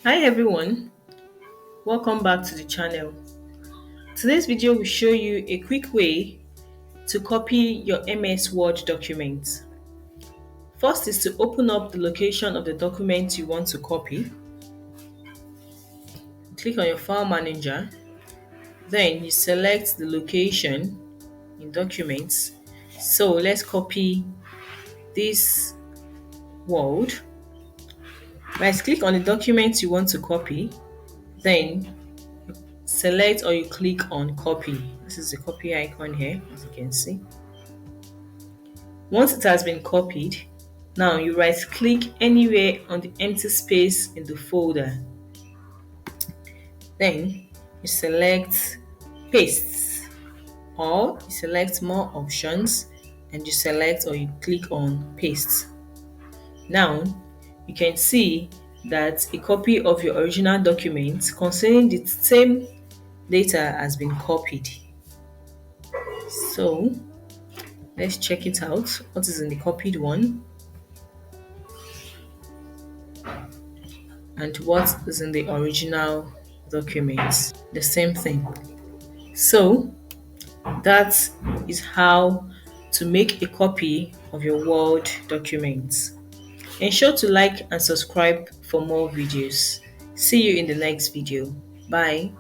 Hi everyone, welcome back to the channel. Today's video will show you a quick way to copy your MS Word document. First is to open up the location of the document you want to copy. Click on your file manager, then you select the location in documents. So let's copy this Word. Right, click on the document you want to copy, then select or you click on copy. This is the copy icon here, as you can see. Once it has been copied, now you right click anywhere on the empty space in the folder. Then you select paste or you select more options and you select or you click on paste. Now you can see that a copy of your original document containing the same data has been copied. So let's check it out. What is in the copied one and what is in the original document? The same thing. So that is how to make a copy of your Word document. Ensure to like and subscribe for more videos. See you in the next video. Bye.